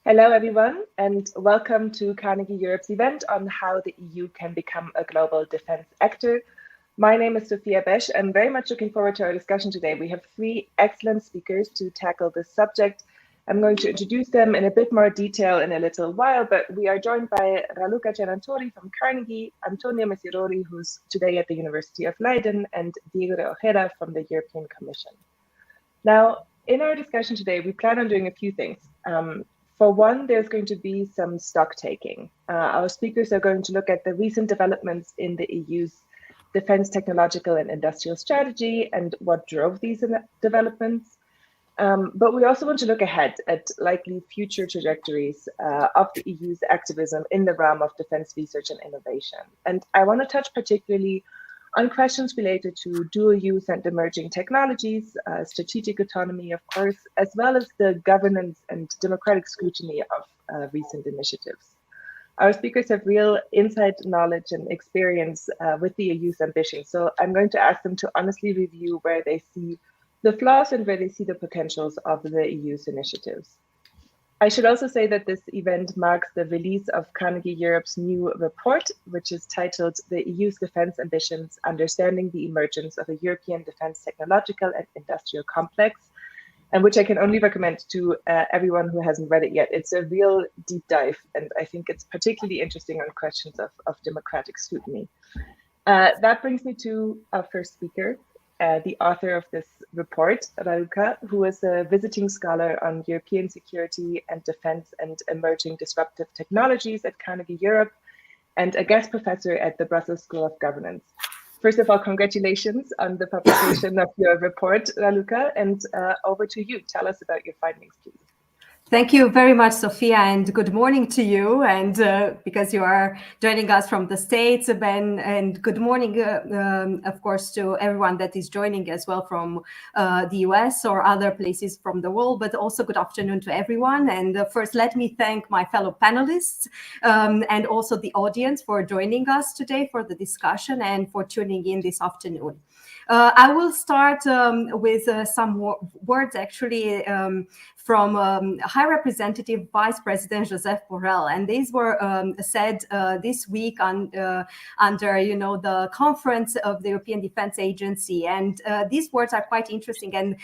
Hello, everyone, and welcome to Carnegie Europe's event on how the EU can become a global defense actor. My name is Sophia Besch. I'm very much looking forward to our discussion today. We have three excellent speakers to tackle this subject. I'm going to introduce them in a bit more detail in a little while, but we are joined by Raluca Csernatoni from Carnegie, Antonio Missiroli, who's today at the University of Leiden, and Diego Ojeda from the European Commission. Now, in our discussion today, we plan on doing a few things. For one, there's going to be some stock taking. Our speakers are going to look at the recent developments in the EU's defense technological and industrial strategy and what drove these developments. But we also want to look ahead at likely future trajectories of the EU's activism in the realm of defense research and innovation. And I want to touch particularly on questions related to dual use and emerging technologies, strategic autonomy, of course, as well as the governance and democratic scrutiny of recent initiatives. Our speakers have real insight, knowledge, and experience with the EU's ambitions. So I'm going to ask them to honestly review where they see the flaws and where they see the potentials of the EU's initiatives. I should also say that this event marks the release of Carnegie Europe's new report, which is titled The EU's Defense Ambitions, Understanding the Emergence of a European Defense Technological and Industrial Complex, and which I can only recommend to everyone who hasn't read it yet. It's a real deep dive, and I think it's particularly interesting on questions of democratic scrutiny. That brings me to our first speaker, the author of this report, Raluca, who is a visiting scholar on European security and defense and emerging disruptive technologies at Carnegie Europe, and a guest professor at the Brussels School of Governance. First of all, congratulations on the publication of your report, Raluca, and over to you. Tell us about your findings, please. Thank you very much, Sophia, and good morning to you. And because you are joining us from the States, Ben, and good morning, of course, to everyone that is joining as well from the US or other places from the world, but also good afternoon to everyone. And first, let me thank my fellow panelists and also the audience for joining us today for the discussion and for tuning in this afternoon. I will start with some words actually from High Representative Vice President Joseph Borrell, and these were said this week under the conference of the European Defence Agency, and these words are quite interesting, and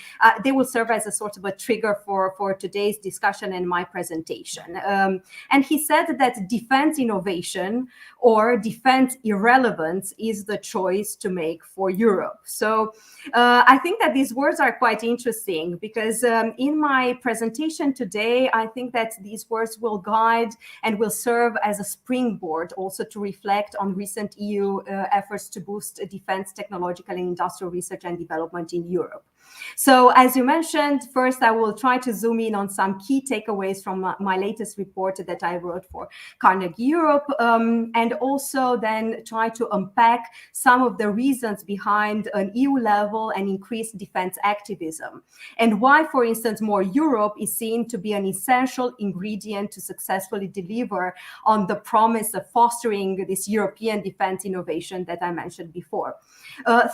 they will serve as a sort of a trigger for today's discussion and my presentation. And he said that defense innovation or defense irrelevance is the choice to make for Europe. So I think that these words are quite interesting because in my presentation today, I think that these words will guide and will serve as a springboard also to reflect on recent EU efforts to boost defense technological and industrial research and development in Europe. So as you mentioned, first I will try to zoom in on some key takeaways from my latest report that I wrote for Carnegie Europe, and also then try to unpack some of the reasons behind an EU level and increased defense activism, and why, for instance, more Europe is seen to be an essential ingredient to successfully deliver on the promise of fostering this European defense innovation that I mentioned before.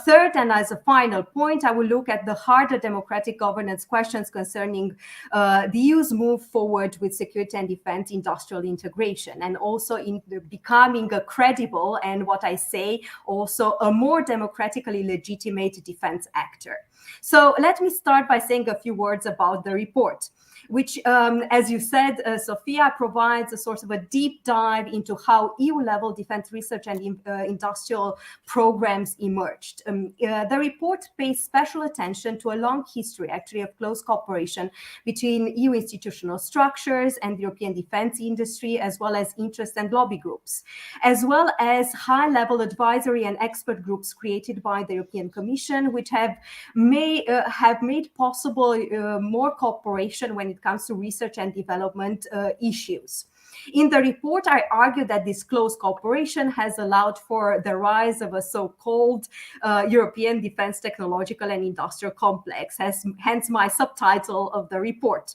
Third, and as a final point, I will look at the harder democratic governance questions concerning the EU's move forward with security and defense industrial integration, and also in becoming a credible and, what I say, also a more democratically legitimate defense actor. So let me start by saying a few words about the report, which, as you said, Sophia, provides a sort of a deep dive into how EU-level defense research and industrial programs emerged. The report pays special attention to a long history, actually, of close cooperation between EU institutional structures and the European defense industry, as well as interest and lobby groups, as well as high-level advisory and expert groups created by the European Commission, which have made possible more cooperation when it comes to research and development issues. In the report, I argue that this close cooperation has allowed for the rise of a so-called European defense technological and industrial complex, hence my subtitle of the report.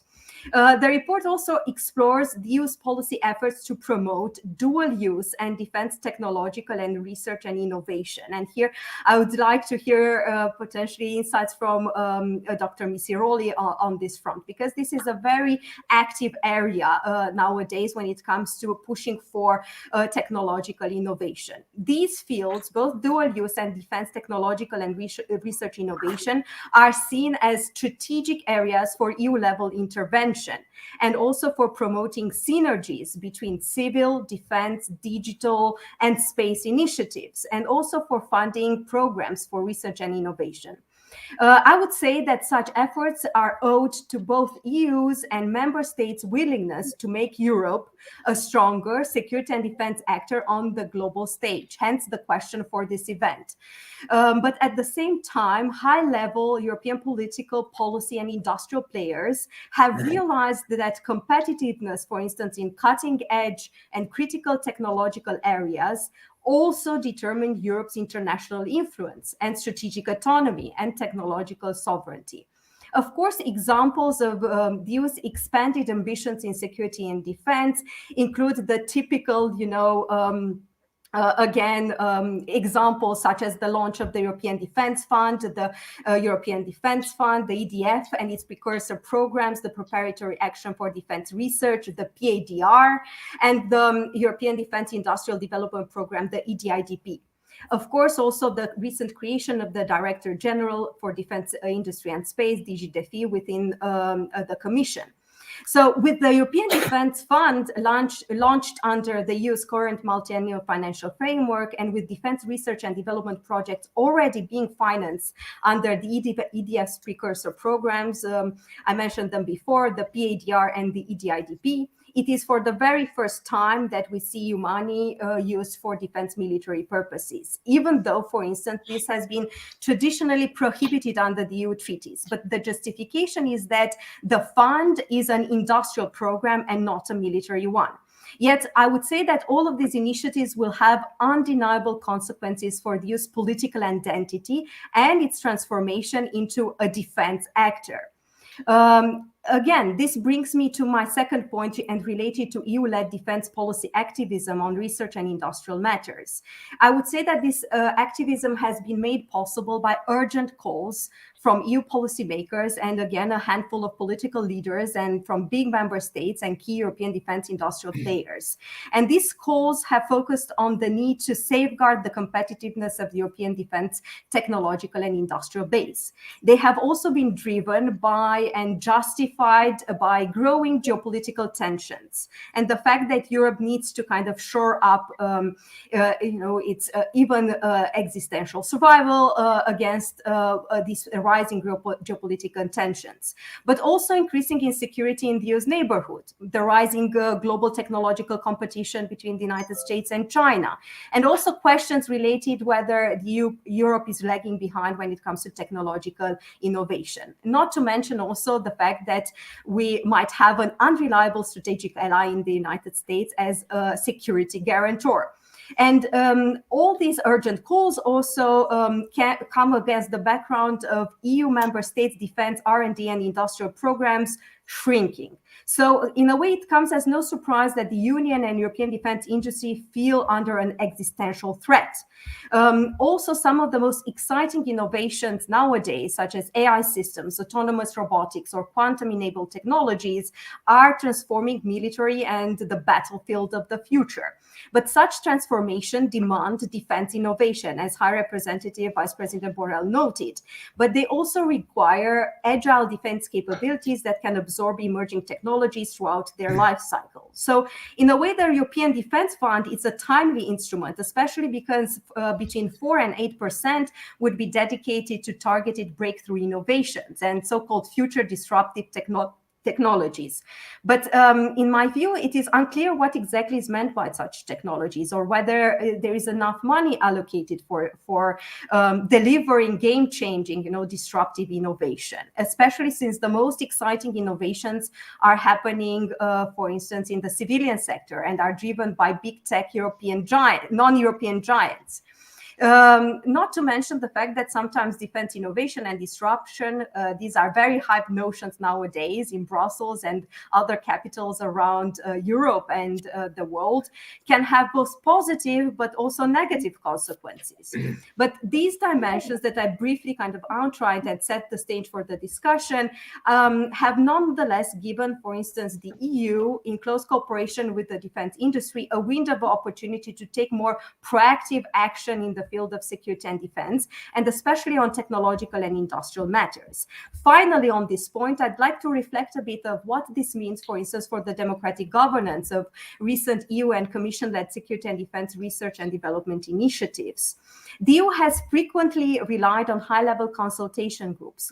The report also explores the EU's policy efforts to promote dual use and defense technological and research and innovation. And here I would like to hear potentially insights from Dr. Missiroli on this front, because this is a very active area nowadays when it comes to pushing for technological innovation. These fields, both dual use and defense technological and research innovation, are seen as strategic areas for EU-level intervention, and also for promoting synergies between civil, defense, digital, and space initiatives, and also for funding programs for research and innovation. I would say that such efforts are owed to both EU's and member states' willingness to make Europe a stronger security and defense actor on the global stage, hence the question for this event. But at the same time, high-level European political, policy, and industrial players have realized that competitiveness, for instance, in cutting-edge and critical technological areas, also determine Europe's international influence and strategic autonomy and technological sovereignty. Of course, examples of the EU's expanded ambitions in security and defense include the typical, examples such as the launch of the European Defence Fund, the European Defence Fund, the EDF and its precursor programs, the Preparatory Action for Defence Research, the PADR, and the European Defence Industrial Development Programme, the EDIDP. Of course, also the recent creation of the Director General for Defence Industry and Space, DG DEFI, within the Commission. So with the European Defence Fund launched under the EU's current multi-annual financial framework, and with defence research and development projects already being financed under the EDF's precursor programs, I mentioned them before, the PADR and the EDIDP, it is for the very first time that we see EU money used for defense military purposes, even though, for instance, this has been traditionally prohibited under the EU treaties. But the justification is that the fund is an industrial program and not a military one. Yet I would say that all of these initiatives will have undeniable consequences for the EU's political identity and its transformation into a defense actor. Again, this brings me to my second point and related to EU-led defense policy activism on research and industrial matters. I would say that this activism has been made possible by urgent calls from EU policymakers and, again, a handful of political leaders and from big member states and key European defense industrial players. And these calls have focused on the need to safeguard the competitiveness of the European defense technological and industrial base. They have also been driven by and justified by growing geopolitical tensions and the fact that Europe needs to kind of shore up, its even existential survival against these rising geopolitical tensions, but also increasing insecurity in the EU's neighborhood, the rising global technological competition between the United States and China, and also questions related whether Europe is lagging behind when it comes to technological innovation. Not to mention also the fact that we might have an unreliable strategic ally in the United States as a security guarantor. And all these urgent calls also can come against the background of EU member states' defense, R&D, and industrial programs shrinking. So in a way, it comes as no surprise that the Union and European defense industry feel under an existential threat. Also, some of the most exciting innovations nowadays, such as AI systems, autonomous robotics, or quantum-enabled technologies, are transforming military and the battlefield of the future. But such transformation demands defense innovation, as High Representative Vice President Borrell noted. But they also require agile defense capabilities that can absorb emerging technologies throughout their life cycle. So in a way, the European Defence Fund is a timely instrument, especially because between 4 and 8% would be dedicated to targeted breakthrough innovations and so-called future disruptive technologies. But in my view, it is unclear what exactly is meant by such technologies, or whether there is enough money allocated for delivering game-changing, disruptive innovation, especially since the most exciting innovations are happening, for instance, in the civilian sector and are driven by big tech non-European giants. Not to mention the fact that sometimes defense innovation and disruption, these are very hype notions nowadays in Brussels and other capitals around Europe and the world, can have both positive but also negative consequences. But these dimensions that I briefly kind of outlined and set the stage for the discussion have nonetheless given, for instance, the EU, in close cooperation with the defense industry, a window of opportunity to take more proactive action in the field of security and defense, and especially on technological and industrial matters. Finally, on this point, I'd like to reflect a bit of what this means, for instance, for the democratic governance of recent EU and Commission-led security and defense research and development initiatives. The EU has frequently relied on high-level consultation groups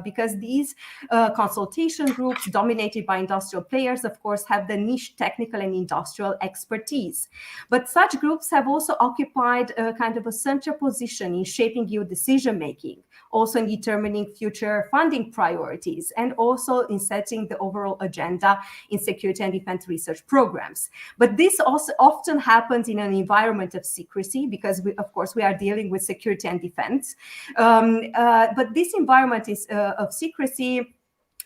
because these consultation groups, dominated by industrial players, of course, have the niche technical and industrial expertise. But such groups have also occupied a kind of a central position in shaping EU decision-making, also in determining future funding priorities, and also in setting the overall agenda in security and defense research programs. But this also often happens in an environment of secrecy, because of course we are dealing with security and defense. But this environment is of secrecy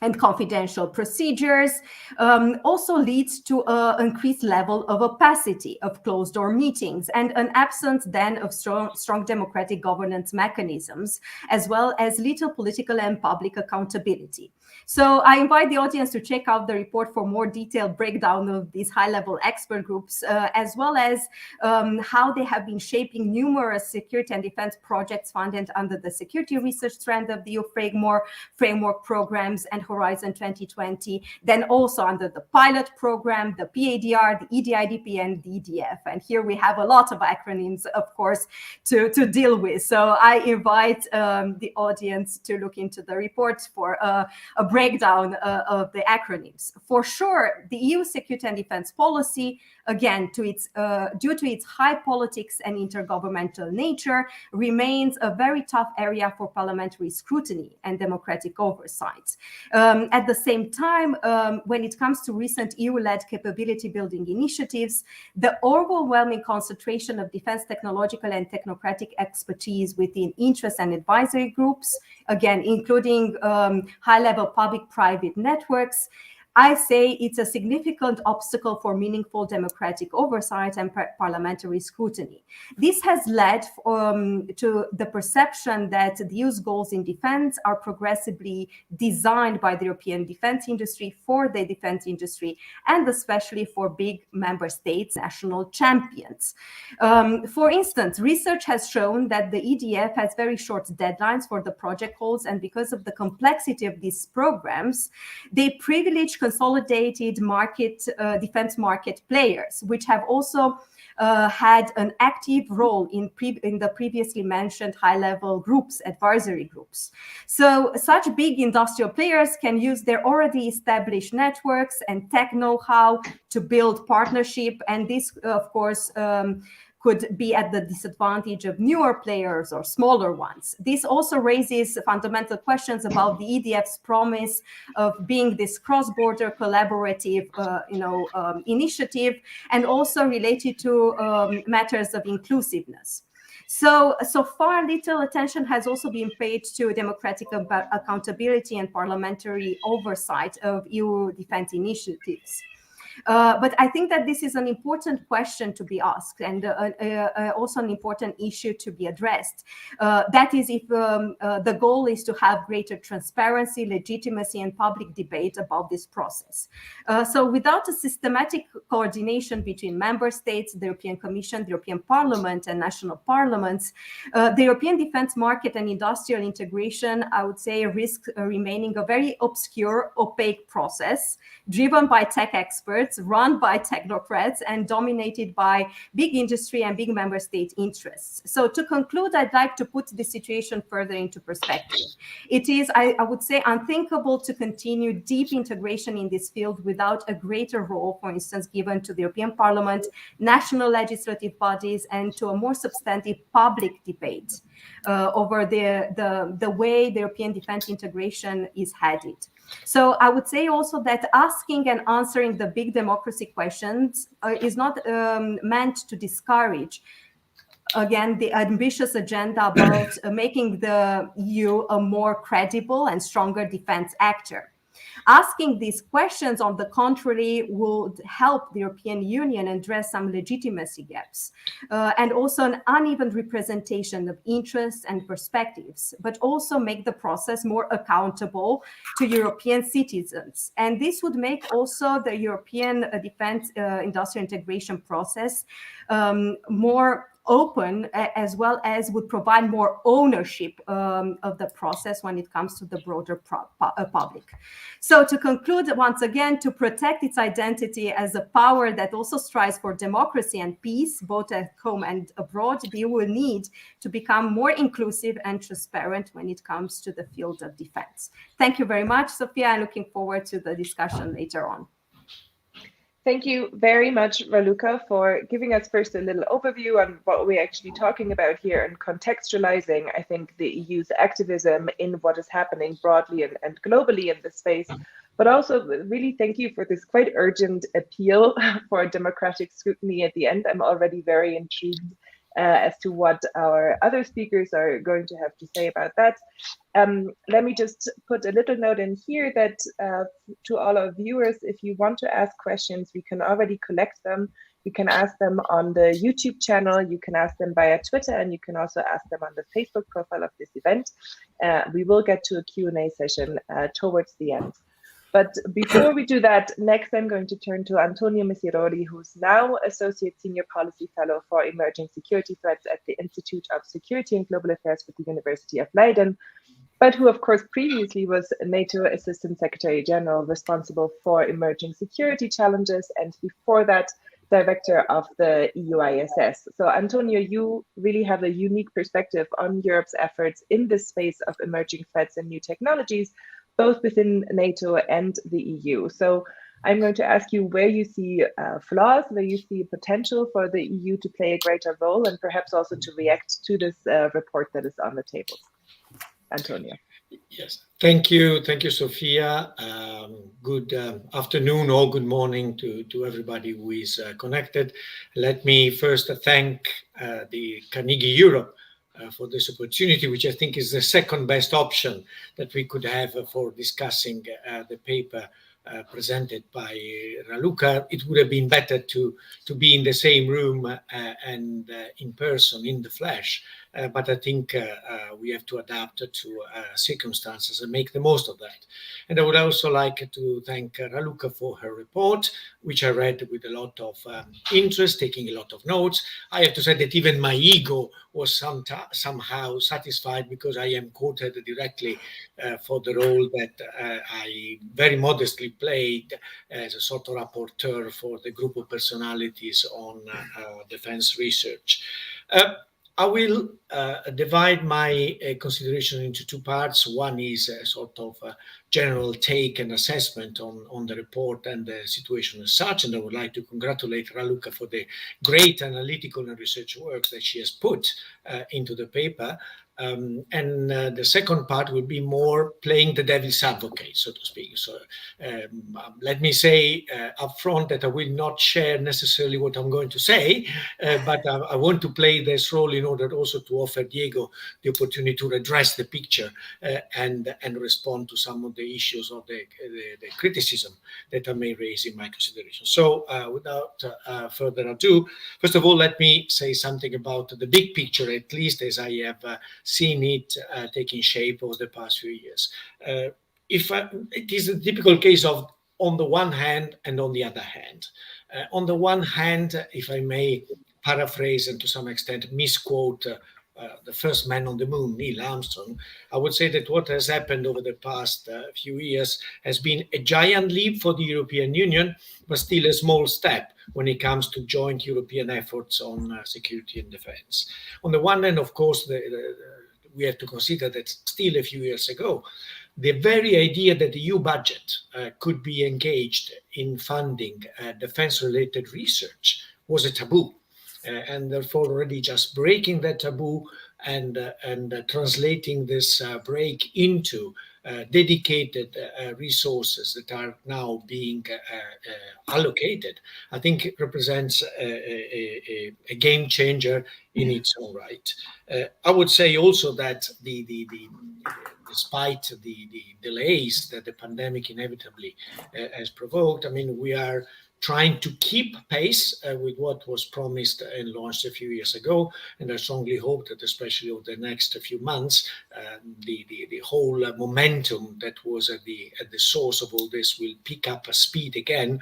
and confidential procedures also leads to an increased level of opacity of closed-door meetings and an absence then of strong democratic governance mechanisms, as well as little political and public accountability. So I invite the audience to check out the report for more detailed breakdown of these high-level expert groups, as well as how they have been shaping numerous security and defense projects funded under the security research strand of the EU framework programs and Horizon 2020, then also under the pilot program, the PADR, the EDIDP, and the EDF. And here we have a lot of acronyms, of course, to deal with. So I invite the audience to look into the report for a breakdown of the acronyms. For sure, the EU security and defense policy, again, due to its high politics and intergovernmental nature, remains a very tough area for parliamentary scrutiny and democratic oversight. At the same time, when it comes to recent EU-led capability building initiatives, the overwhelming concentration of defense technological and technocratic expertise within interest and advisory groups, again, including high-level public-private networks, I say it's a significant obstacle for meaningful democratic oversight and parliamentary scrutiny. This has led to the perception that the EU's goals in defense are progressively designed by the European defense industry for the defense industry, and especially for big member states, national champions. For instance, research has shown that the EDF has very short deadlines for the project goals, and because of the complexity of these programs, they privilege consolidated defense market players, which have also had an active role in the previously mentioned high-level groups, advisory groups. So such big industrial players can use their already established networks and tech know-how to build partnership, and this, of course, could be at the disadvantage of newer players or smaller ones. This also raises fundamental questions about the EDF's promise of being this cross-border collaborative initiative, and also related to matters of inclusiveness. So far, little attention has also been paid to democratic accountability and parliamentary oversight of EU defense initiatives. But I think that this is an important question to be asked, and also an important issue to be addressed. That is, if the goal is to have greater transparency, legitimacy, and public debate about this process. So without a systematic coordination between member states, the European Commission, the European Parliament, and national parliaments, the European defense market and industrial integration, I would say, risks remaining a very obscure, opaque process driven by tech experts, run by technocrats, and dominated by big industry and big member state interests. So to conclude, I'd like to put the situation further into perspective. It is, I would say, unthinkable to continue deep integration in this field without a greater role, for instance, given to the European Parliament, national legislative bodies, and to a more substantive public debate over the way the European defense integration is headed. So I would say also that asking and answering the big democracy questions is not meant to discourage again, the ambitious agenda about making the EU a more credible and stronger defense actor. Asking these questions, on the contrary, would help the European Union address some legitimacy gaps and also an uneven representation of interests and perspectives, but also make the process more accountable to European citizens. And this would make also the European defense industrial integration process more open, as well as would provide more ownership of the process when it comes to the broader public. So to conclude, once again, to protect its identity as a power that also strives for democracy and peace, both at home and abroad, the EU will need to become more inclusive and transparent when it comes to the field of defense. Thank you very much, Sophia. I'm looking forward to the discussion later on. Thank you very much, Raluca, for giving us first a little overview on what we're actually talking about here and contextualizing, I think, the EU's activism in what is happening broadly and globally in this space. But also, really thank you for this quite urgent appeal for democratic scrutiny at the end. I'm already very intrigued as to what our other speakers are going to have to say about that. Let me just put a little note in here that to all our viewers, if you want to ask questions, we can already collect them. You can ask them on the YouTube channel, you can ask them via Twitter, and you can also ask them on the Facebook profile of this event. We will get to a Q&A session towards the end. But before we do that, next I'm going to turn to Antonio Missiroli, who's now Associate Senior Policy Fellow for Emerging Security Threats at the Institute of Security and Global Affairs with the University of Leiden, but who, of course, previously was NATO Assistant Secretary General responsible for emerging security challenges, and before that, Director of the EUISS. So, Antonio, you really have a unique perspective on Europe's efforts in this space of emerging threats and new technologies, both within NATO and the EU. So I'm going to ask you where you see flaws, where you see potential for the EU to play a greater role, and perhaps also to react to this report that is on the table. Antonio. Yes, thank you, Sophia. Good afternoon or good morning to everybody who is connected. Let me first thank the Carnegie Europe for this opportunity, which I think is the second best option that we could have for discussing the paper presented by Raluca. It would have been better to be in the same room and in person, in the flesh. But I think we have to adapt to circumstances and make the most of that. And I would also like to thank Raluca for her report, which I read with a lot of interest, taking a lot of notes. I have to say that even my ego was somehow satisfied because I am quoted directly for the role that I very modestly played as a sort of rapporteur for the group of personalities on defense research. I will divide my consideration into two parts. One is a sort of general take and assessment on the report and the situation as such. And I would like to congratulate Raluca for the great analytical and research work that she has put into the paper. And the second part will be more playing the devil's advocate, so to speak. So let me say up front that I will not share necessarily what I'm going to say, but I want to play this role in order also to offer Diego the opportunity to address the picture and respond to some of the issues or the criticism that I may raise in my consideration. So without further ado, first of all, let me say something about the big picture, at least as I have seen it taking shape over the past few years. It is a typical case of on the one hand and on the other hand. On the one hand, if I may paraphrase and to some extent misquote the first man on the moon, Neil Armstrong, I would say that what has happened over the past few years has been a giant leap for the European Union, but still a small step when it comes to joint European efforts on security and defense. On the one hand, of course, we have to consider that still a few years ago, the very idea that the EU budget could be engaged in funding defense-related research was a taboo. And therefore already just breaking that taboo and translating this break into dedicated resources that are now being allocated, I think it represents a game changer in its own right. I would say also that despite the delays that the pandemic inevitably has provoked, I mean, we are trying to keep pace with what was promised and launched a few years ago. And I strongly hope that, especially over the next few months, the whole momentum that was at the source of all this will pick up speed again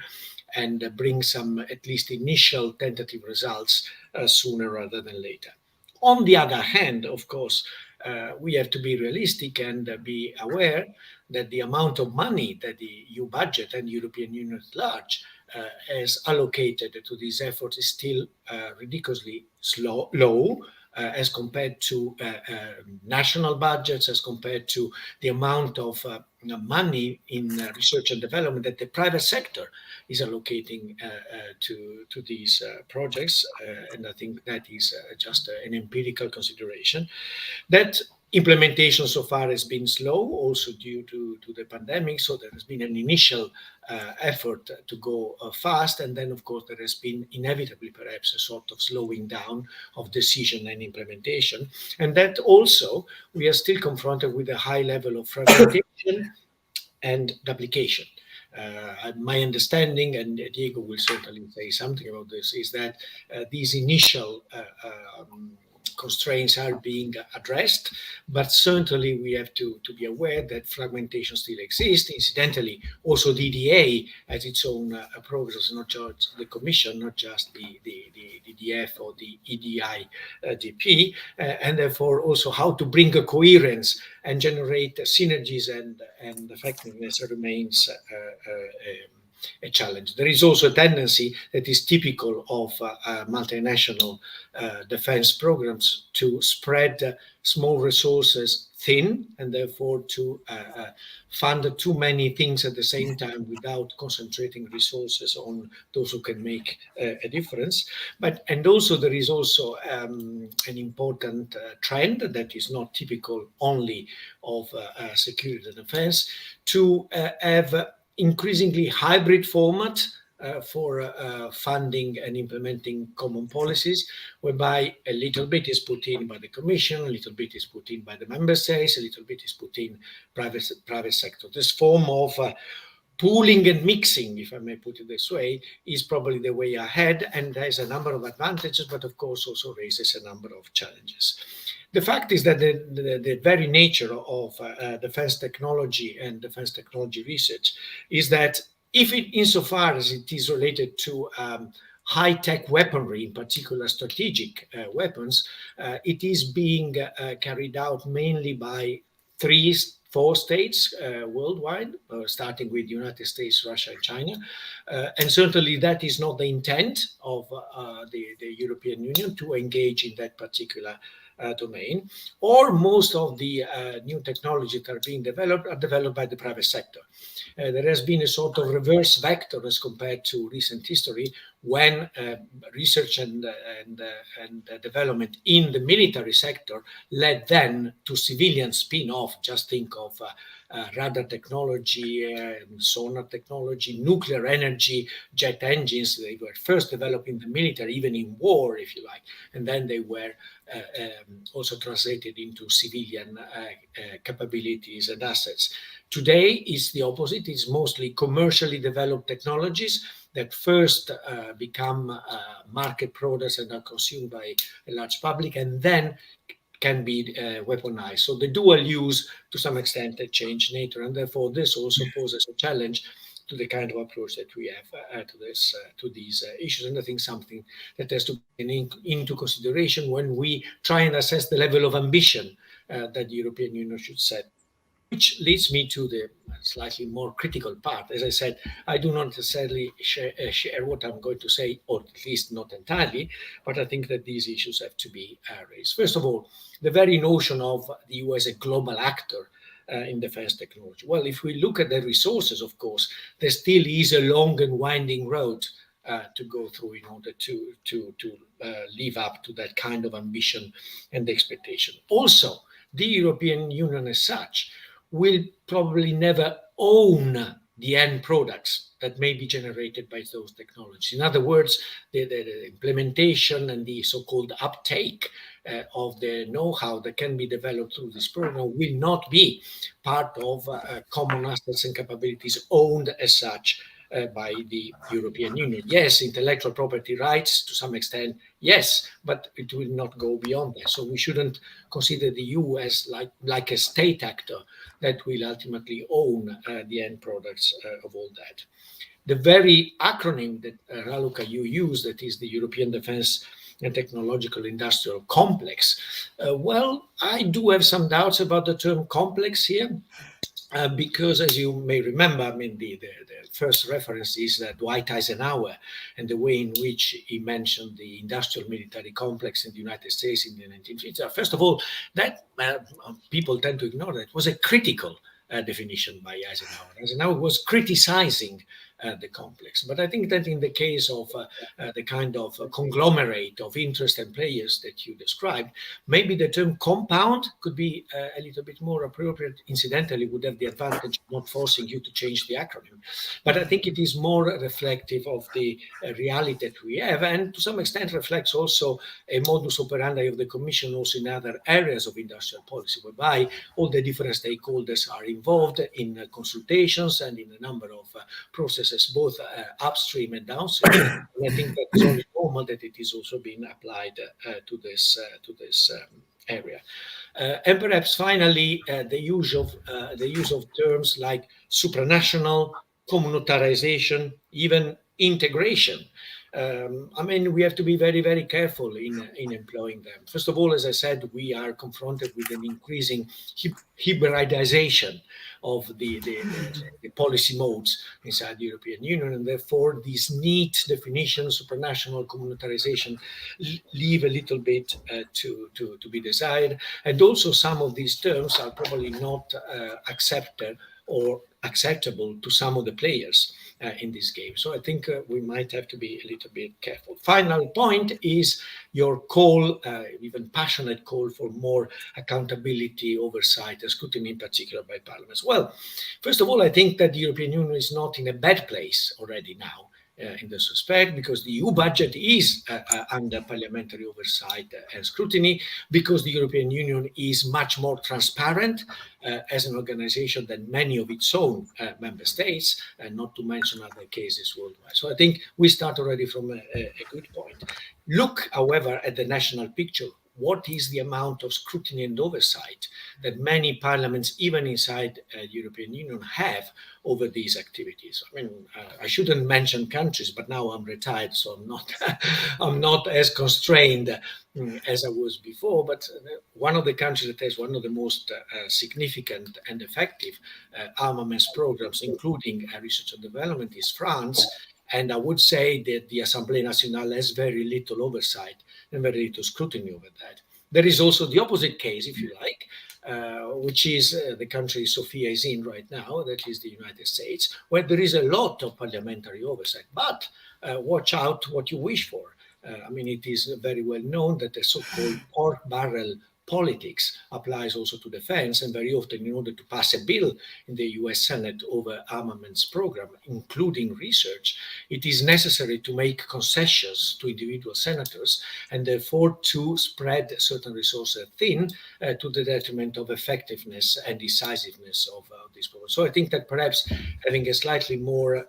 and bring some at least initial tentative results sooner rather than later. On the other hand, of course, we have to be realistic and be aware that the amount of money that the EU budget and European Union at large has allocated to these efforts is still ridiculously low as compared to national budgets, as compared to the amount of money in research and development that the private sector is allocating to these projects. And I think that is just an empirical consideration. That implementation so far has been slow, also due to the pandemic. So there has been an initial effort to go fast. And then, of course, there has been inevitably perhaps a sort of slowing down of decision and implementation. And that also, we are still confronted with a high level of fragmentation and duplication. My understanding, and Diego will certainly say something about this, is that these initial constraints are being addressed, but certainly we have to be aware that fragmentation still exists. Incidentally, also DDA has its own progress, not just the Commission, not just the DDF or the EDI-DP, and therefore also how to bring a coherence and generate synergies and effectiveness remains a challenge. There is also a tendency that is typical of multinational defense programs to spread small resources thin and therefore to fund too many things at the same time without concentrating resources on those who can make a difference. And also there is also an important trend that is not typical only of security and defense to have increasingly hybrid format for funding and implementing common policies, whereby a little bit is put in by the Commission, a little bit is put in by the member states, a little bit is put in private sector. This form of pooling and mixing, if I may put it this way, is probably the way ahead and has a number of advantages, but of course also raises a number of challenges. The fact is that the very nature of defense technology and defense technology research is that insofar as it is related to high-tech weaponry, in particular strategic weapons, it is being carried out mainly by 4 states worldwide, starting with the United States, Russia, and China. And certainly that is not the intent of the European Union to engage in that particular domain, or most of the new technologies that are being developed are developed by the private sector. There has been a sort of reverse vector as compared to recent history when research and development in the military sector led then to civilian spin-off. Just think of radar technology, sonar technology, nuclear energy, jet engines. They were first developed in the military, even in war, if you like, and then they were also translated into civilian capabilities and assets. Today is the opposite. It's mostly commercially developed technologies that first become market products and are consumed by a large public, and then can be weaponized. So the dual use, to some extent, change nature, and therefore this also poses a challenge to the kind of approach that we have to these issues. And I think something that has to be taken into consideration when we try and assess the level of ambition that the European Union should set. Which leads me to the slightly more critical part. As I said, I do not necessarily share what I'm going to say, or at least not entirely, but I think that these issues have to be raised. First of all, the very notion of the EU as a global actor in defense technology. Well, if we look at the resources, of course, there still is a long and winding road to go through in order to live up to that kind of ambition and expectation. Also, the European Union as such will probably never own the end products that may be generated by those technologies. In other words, the implementation and the so-called uptake of the know-how that can be developed through this program will not be part of common assets and capabilities owned as such by the European Union. Yes, intellectual property rights to some extent, yes, but it will not go beyond that. So we shouldn't consider the EU as like a state actor that will ultimately own the end products of all that. The very acronym that Raluca, you use, that is the European Defence and Technological Industrial Complex. Well, I do have some doubts about the term complex here. Because, as you may remember, I mean, the first reference is Dwight Eisenhower and the way in which he mentioned the industrial military complex in the United States in the 1950s. First of all, that people tend to ignore that. It was a critical definition by Eisenhower. Eisenhower was criticizing the complex. But I think that in the case of the kind of conglomerate of interest and players that you described, maybe the term compound could be a little bit more appropriate. Incidentally, would have the advantage of not forcing you to change the acronym. But I think it is more reflective of the reality that we have, and to some extent reflects also a modus operandi of the Commission also in other areas of industrial policy, whereby all the different stakeholders are involved in consultations and in a number of processes, both upstream and downstream. And I think that it's only normal that it is also being applied to this area. And perhaps finally, the use of terms like supranational, communitarization, even integration. I mean, we have to be very, very careful in employing them. First of all, as I said, we are confronted with an increasing hybridization of the policy modes inside the European Union, and therefore these neat definitions, supranational, communitarization, leave a little bit to be desired. And also some of these terms are probably not accepted or acceptable to some of the players in this game. So I think we might have to be a little bit careful. Final point is your call, even passionate call for more accountability, oversight, and scrutiny in particular by parliaments. Well, first of all, I think that the European Union is not in a bad place already now. In this respect, because the EU budget is under parliamentary oversight and scrutiny, because the European Union is much more transparent as an organization than many of its own member states, and not to mention other cases worldwide. So I think we start already from a good point. Look, however, at the national picture. What is the amount of scrutiny and oversight that many parliaments, even inside the European Union, have over these activities? I mean, I shouldn't mention countries, but now I'm retired, so I'm not as constrained as I was before. But one of the countries that has one of the most significant and effective armaments programs, including research and development, is France. And I would say that the Assemblée Nationale has very little oversight and very little scrutiny over that. There is also the opposite case, if you like, which is the country Sophia is in right now, that is the United States, where there is a lot of parliamentary oversight. But watch out what you wish for. I mean, it is very well known that the so-called pork barrel politics applies also to defense, and very often in order to pass a bill in the US Senate over armaments program, including research, it is necessary to make concessions to individual senators and therefore to spread certain resources thin to the detriment of effectiveness and decisiveness of this program. So I think that perhaps having a slightly more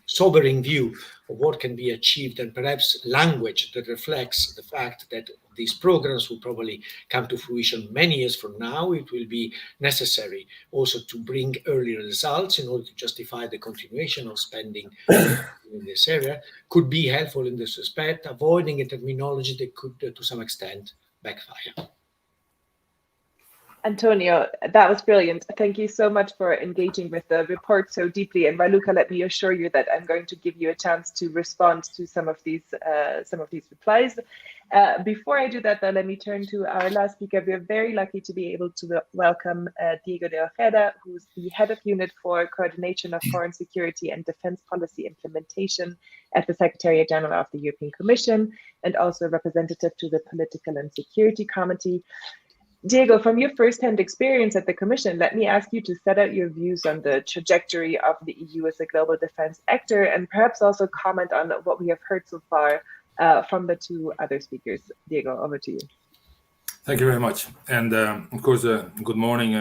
sobering view of what can be achieved, and perhaps language that reflects the fact that these programs will probably come to fruition many years from now. It will be necessary also to bring early results in order to justify the continuation of spending in this area, could be helpful in this respect, avoiding a terminology that could, to some extent, backfire. Antonio, that was brilliant. Thank you so much for engaging with the report so deeply. And Raluca, let me assure you that I'm going to give you a chance to respond to some of these replies. Before I do that, though, let me turn to our last speaker. We are very lucky to be able to welcome Diego de Ojeda, who's the head of unit for coordination of foreign security and defense policy implementation at the Secretariat General of the European Commission, and also a representative to the Political and Security Committee. Diego, from your first-hand experience at the Commission, let me ask you to set out your views on the trajectory of the EU as a global defense actor, and perhaps also comment on what we have heard so far from the two other speakers. Diego, over to you. Thank you very much. And of course, good morning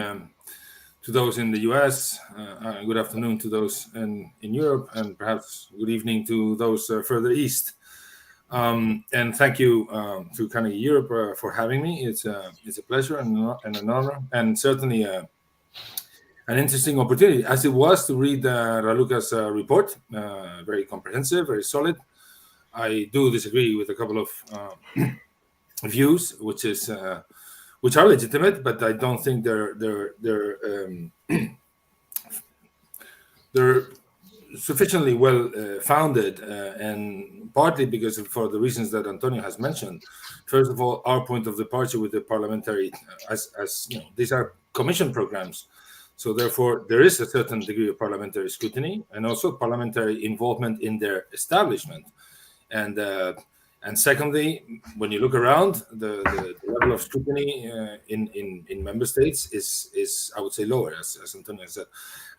to those in the US, good afternoon to those in Europe, and perhaps good evening to those further east. And thank you to Carnegie Europe for having me. It's a pleasure and an honor, and certainly an interesting opportunity, as it was to read Raluca's report. Very comprehensive, very solid. I do disagree with a couple of views, which are legitimate, but I don't think they're sufficiently well founded, and partly because for the reasons that Antonio has mentioned. First of all, our point of departure with the parliamentary, as you know, these are commission programs, so therefore there is a certain degree of parliamentary scrutiny and also parliamentary involvement in their establishment. And secondly, when you look around, the level of scrutiny in member states is I would say lower, as Antonio said.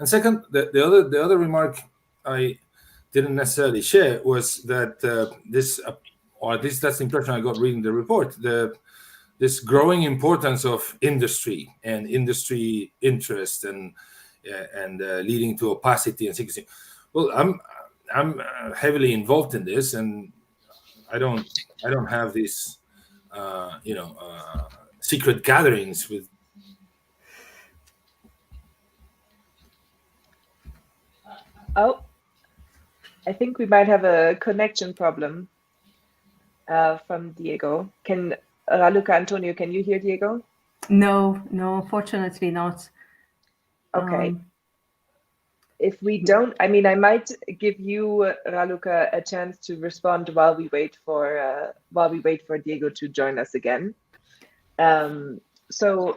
And second, the other remark I didn't necessarily share was that this, or at least that's the impression I got reading the report, this growing importance of industry and industry interest and leading to opacity and secrecy. Well, I'm heavily involved in this, and I don't have these secret gatherings with. Oh, I think we might have a connection problem from Diego. Raluca, Antonio, can you hear Diego? No, fortunately not. Okay. If we don't, I mean, I might give you, Raluca, a chance to respond while we wait for Diego to join us again. So,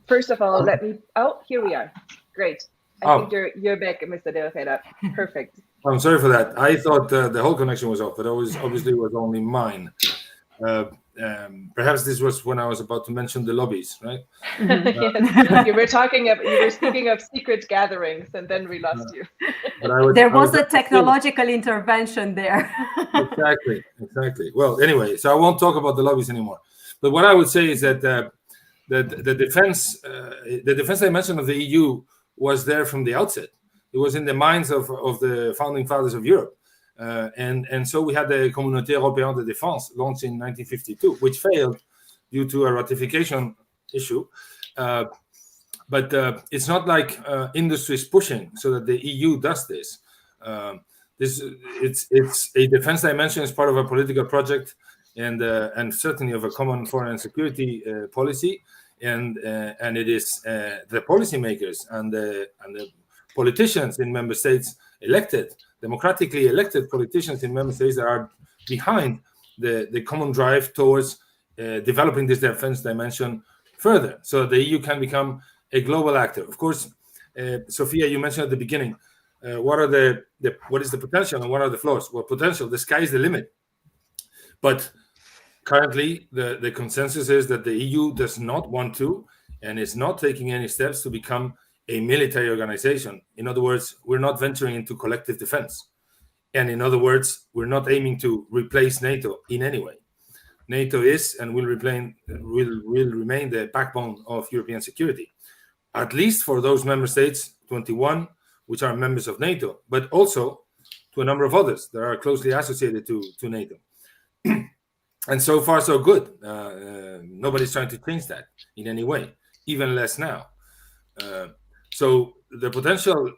first of all, let me. Oh, here we are. Great. I think you're back, Mr. De Ojeda. Perfect. I'm sorry for that. I thought the whole connection was off, but obviously was only mine. Perhaps this was when I was about to mention the lobbies, right? Yes. You were speaking of secret gatherings, and then we lost you. There was a technological intervention there. Exactly. Well, anyway, so I won't talk about the lobbies anymore. But what I would say is that the defense dimension of the EU was there from the outset. It was in the minds of the founding fathers of Europe. And so we had the Communauté Européenne de Défense launched in 1952, which failed due to a ratification issue. But it's not like industry is pushing so that the EU does this. It's a defense dimension as part of a political project and certainly of a common foreign and security policy. And it is the policymakers and the politicians in member states, democratically elected politicians in member states that are behind the common drive towards developing this defense dimension further, so the EU can become a global actor. Of course, Sophia, you mentioned at the beginning, what is the potential and what are the flaws? Well, potential, the sky is the limit. But currently, the consensus is that the EU does not want to and is not taking any steps to become a military organization. In other words, we're not venturing into collective defense. And in other words, we're not aiming to replace NATO in any way. NATO is and will remain the backbone of European security, at least for those member states, 21, which are members of NATO, but also to a number of others that are closely associated to NATO. And so far, so good. Nobody's trying to change that in any way, even less now. So the potential,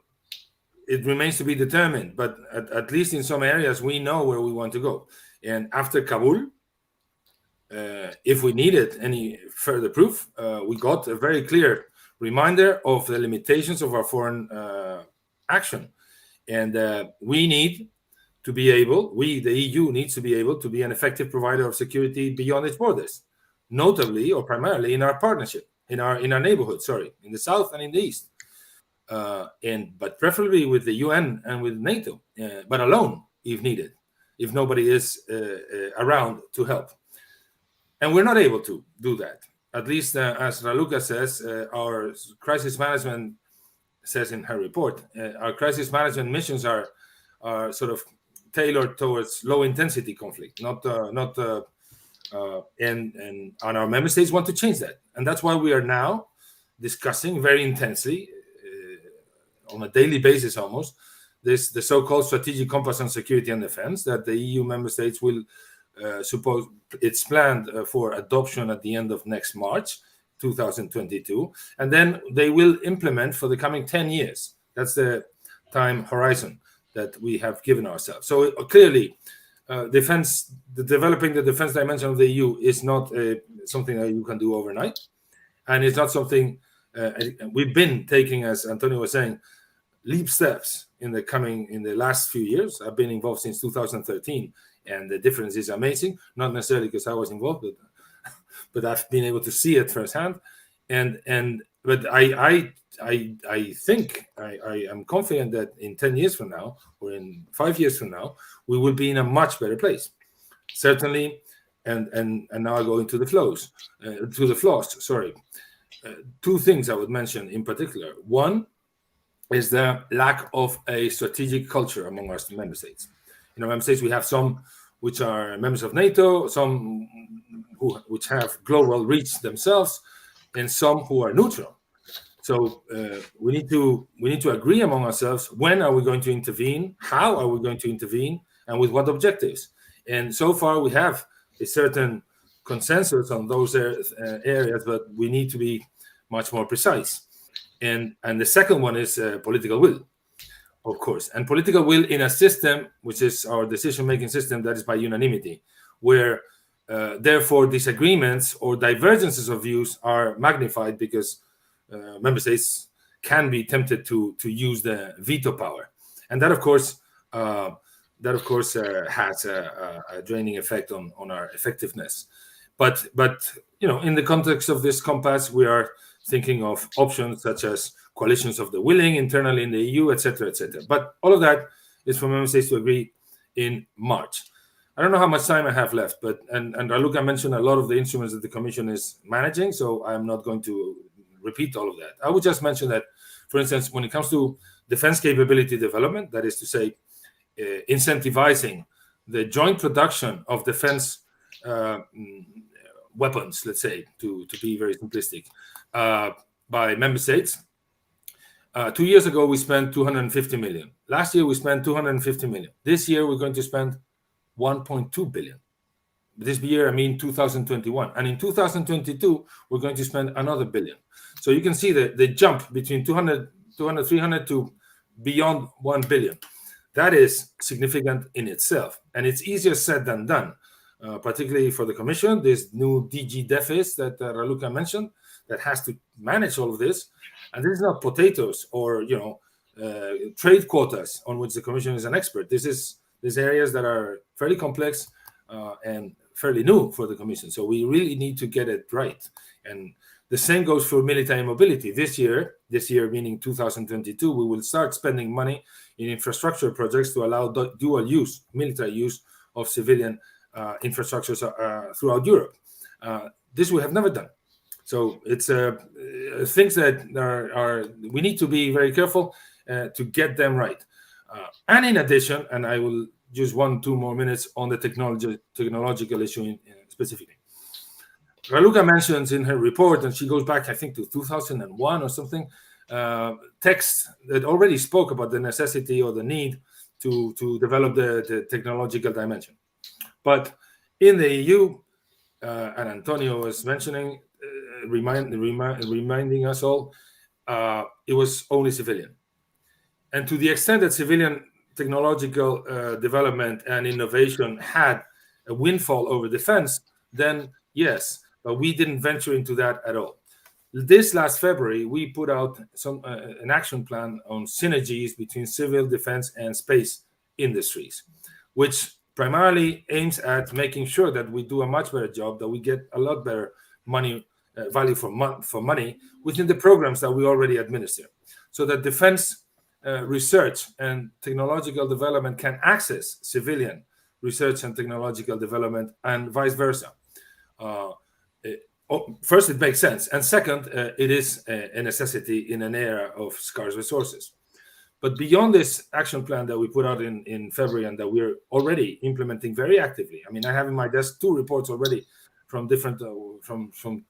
it remains to be determined, but at least in some areas, we know where we want to go. And after Kabul, if we needed any further proof, we got a very clear reminder of the limitations of our foreign action. And we need to be able, the EU needs to be able to be an effective provider of security beyond its borders, notably or primarily in our partnership, in our neighborhood, in the south and in the east. But preferably with the UN and with NATO, but alone if needed, if nobody is around to help. And we're not able to do that. At least as Raluca says, our crisis management says in her report, our crisis management missions are sort of tailored towards low intensity conflict, and our member states want to change that. And that's why we are now discussing very intensely, on a daily basis almost, the so-called strategic compass on security and defense that the EU member states will suppose it's planned for adoption at the end of next March 2022, and then they will implement for the coming 10 years. That's the time horizon that we have given ourselves. So clearly, developing the defense dimension of the EU is not something that you can do overnight, and it's not something we've been taking, as Antonio was saying, leap steps in the last few years. I've been involved since 2013, and the difference is amazing. Not necessarily because I was involved, but I've been able to see it firsthand. But I think I am confident that in 10 years from now, or in 5 years from now, we will be in a much better place. Certainly, and now I go into the flaws. Two things I would mention in particular. One is the lack of a strategic culture among our member states. In our member states, we have some which are members of NATO, some which have global reach themselves, and some who are neutral. So we need to agree among ourselves, when are we going to intervene, how are we going to intervene, and with what objectives. And so far we have a certain consensus on those areas, but we need to be much more precise. And the second one is political will, of course. And political will in a system, which is our decision-making system, that is by unanimity, where therefore disagreements or divergences of views are magnified because member states can be tempted to use the veto power. And that, of course, has a draining effect on our effectiveness. But in the context of this compass, we are thinking of options such as coalitions of the willing internally in the EU, etc., etc. But all of that is for member states to agree in March. I don't know how much time I have left, and Raluca mentioned a lot of the instruments that the Commission is managing, so I'm not going to repeat all of that. I would just mention that, for instance, when it comes to defense capability development, that is to say, incentivizing the joint production of defense weapons, let's say, to be very simplistic, by member states. 2 years ago, we spent 250 million. Last year, we spent 250 million. This year, we're going to spend 1.2 billion. This year, I mean 2021. And in 2022, we're going to spend another billion. So you can see the jump between 200, 300 to beyond 1 billion. That is significant in itself. And it's easier said than done, particularly for the Commission, this new DG DEFIS that Raluca mentioned, that has to manage all of this. And this is not potatoes or trade quotas on which the Commission is an expert. These areas that are fairly complex and fairly new for the Commission. So we really need to get it right. And the same goes for military mobility. This year meaning 2022, we will start spending money in infrastructure projects to allow dual use, military use of civilian infrastructures throughout Europe. This we have never done. So it's things that we need to be very careful to get them right. And in addition, and I will use 1-2 more minutes on the technological issue specifically. Raluca mentions in her report, and she goes back, I think, to 2001 or something, texts that already spoke about the necessity or the need to develop the technological dimension. But in the EU, and Antonio was mentioning, reminding us all, it was only civilian. And to the extent that civilian technological development and innovation had a windfall over defense, then Yes, but we didn't venture into that at all. This last February, we put out an action plan on synergies between civil defense and space industries, which primarily aims at making sure that we do a much better job, that we get a lot better value for money within the programs that we already administer, so that defense research and technological development can access civilian research and technological development, and vice versa. First, it makes sense, and second, it is a necessity in an era of scarce resources. But beyond this action plan that we put out in February and that we're already implementing very actively, I mean, I have in my desk 2 reports already from different from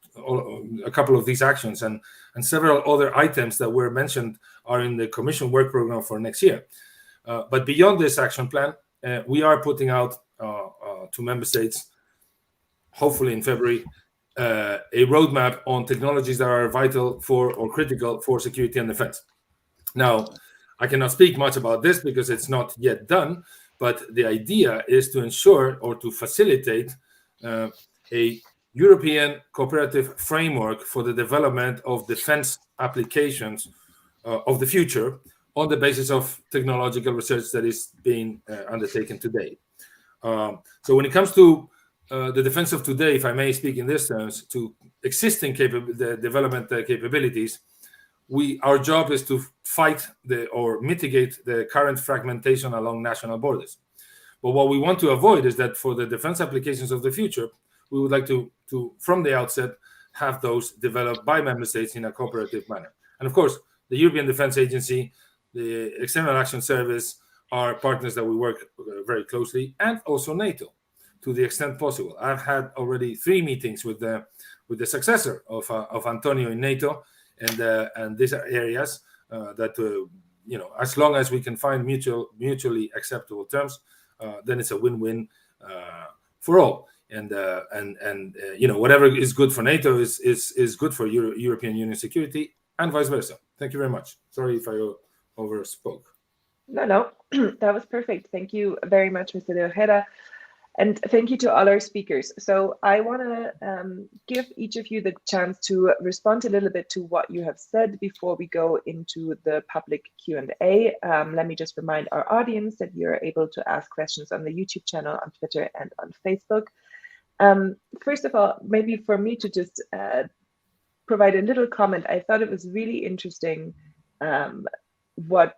a couple of these actions, and several other items that were mentioned are in the Commission work program for next year. But beyond this action plan, we are putting out to member states, hopefully in February, a roadmap on technologies that are vital for or critical for security and defense. Now, I cannot speak much about this because it's not yet done, but the idea is to ensure or to facilitate a European cooperative framework for the development of defense applications of the future on the basis of technological research that is being undertaken today. So when it comes to the defense of today, if I may speak in this terms, to existing development capabilities, our job is to fight or mitigate the current fragmentation along national borders. But what we want to avoid is that for the defense applications of the future, we would like to from the outset, have those developed by member states in a cooperative manner. And of course, the European Defence Agency, the External Action Service are partners that we work very closely, and also NATO, to the extent possible. I've had already 3 meetings with the successor of Antonio in NATO, and these are areas that as long as we can find mutually acceptable terms, then it's a win-win for all. And whatever is good for NATO is good for European Union security, and vice versa. Thank you very much. Sorry if I overspoke. No, that was perfect. Thank you very much, Mr. Ojeda. And thank you to all our speakers. So I want to give each of you the chance to respond a little bit to what you have said before we go into the public Q&A. Let me just remind our audience that you're able to ask questions on the YouTube channel, on Twitter, and on Facebook. First of all, maybe for me to just provide a little comment, I thought it was really interesting what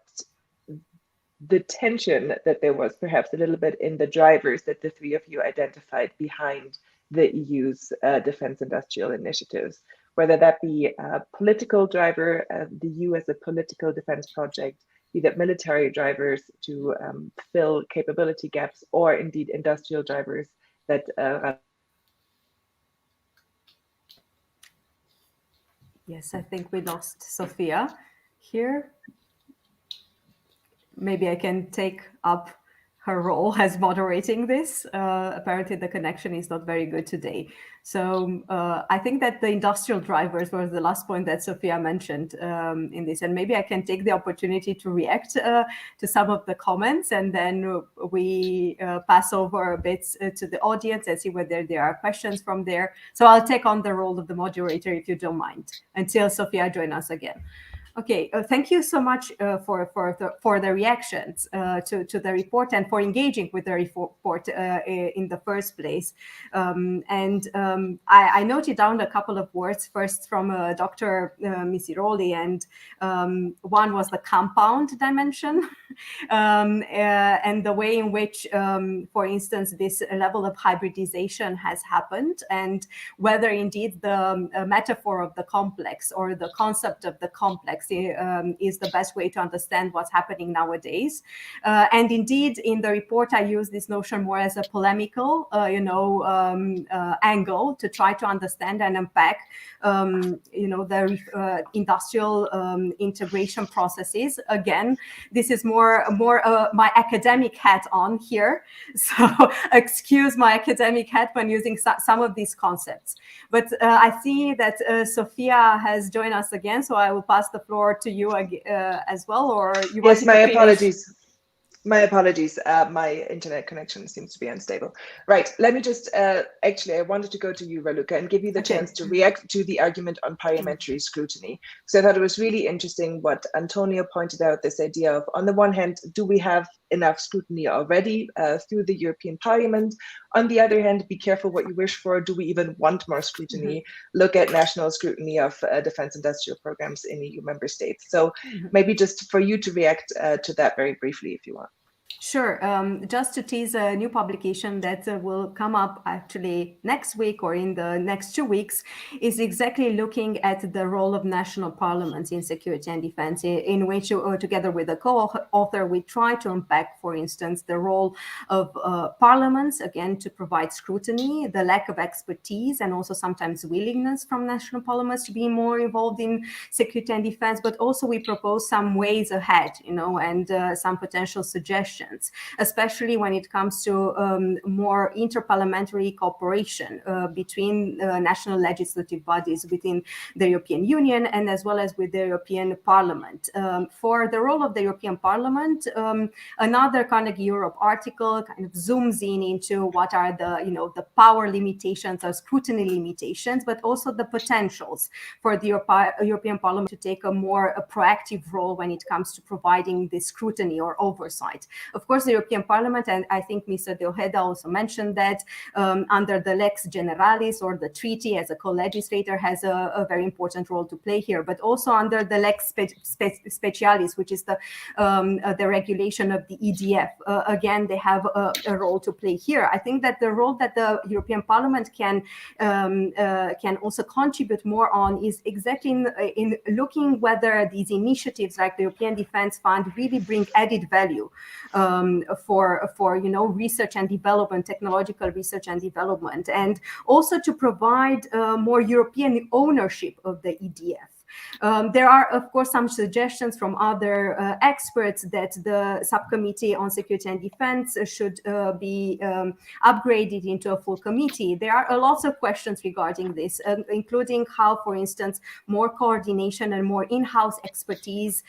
the tension that there was perhaps a little bit in the drivers that the 3 of you identified behind the EU's defense industrial initiatives, whether that be a political driver, the EU as a political defense project, be that military drivers to fill capability gaps, or indeed industrial drivers that Yes, I think we lost Sophia here. Maybe I can take up her role as moderating this. Apparently the connection is not very good today. So I think that the industrial drivers was the last point that Sophia mentioned in this. And maybe I can take the opportunity to react to some of the comments, and then we pass over a bit to the audience and see whether there are questions from there. So I'll take on the role of the moderator, if you don't mind, until Sophia joins us again. Okay, thank you so much for the reactions to the report, and for engaging with the report in the first place. I noted down a couple of words, first from Dr. Missiroli, and one was the compound dimension, and the way in which, for instance, this level of hybridization has happened, and whether indeed the metaphor of the complex, or the concept of the complex, is the best way to understand what's happening nowadays. And indeed, in the report, I use this notion more as a polemical, angle to try to understand and unpack, the industrial integration processes. Again, this is more my academic hat on here, so excuse my academic hat when using some of these concepts. But I see that Sophia has joined us again, so I will pass the floor to you as well, or you Yes, my apologies. My apologies. My internet connection seems to be unstable. Right. Let me just, actually, I wanted to go to you, Raluca, and give you the chance to react to the argument on parliamentary scrutiny. So I thought it was really interesting what Antonio pointed out, this idea of, on the one hand, do we have enough scrutiny already through the European Parliament? On the other hand, be careful what you wish for. Do we even want more scrutiny? Look at national scrutiny of defense industrial programs in EU member states. So maybe just for you to react to that very briefly, if you want. Sure. Just to tease a new publication that will come up actually next week or in the next 2 weeks is exactly looking at the role of national parliaments in security and defense, in which together with a co-author, we try to unpack, for instance, the role of parliaments, again, to provide scrutiny, the lack of expertise, and also sometimes willingness from national parliaments to be more involved in security and defense. But also we propose some ways ahead, and some potential suggestions, especially when it comes to more interparliamentary cooperation between national legislative bodies within the European Union and as well as with the European Parliament. For the role of the European Parliament, another Carnegie Europe article kind of zooms into what are the power limitations or scrutiny limitations, but also the potentials for the European Parliament to take a more proactive role when it comes to providing this scrutiny or oversight. Of course, the European Parliament, and I think Mr. Ojeda also mentioned that, under the Lex Generalis or the treaty as a co-legislator, has a very important role to play here, but also under the Lex Specialis, which is the regulation of the EDF. Again, they have a role to play here. I think that the role that the European Parliament can also contribute more on is exactly in looking whether these initiatives like the European Defence Fund really bring added value for research and development, technological research and development, and also to provide more European ownership of the EDF. There are, of course, some suggestions from other experts that the Subcommittee on Security and Defense should be upgraded into a full committee. There are lots of questions regarding this, including how, for instance, more coordination and more in-house expertise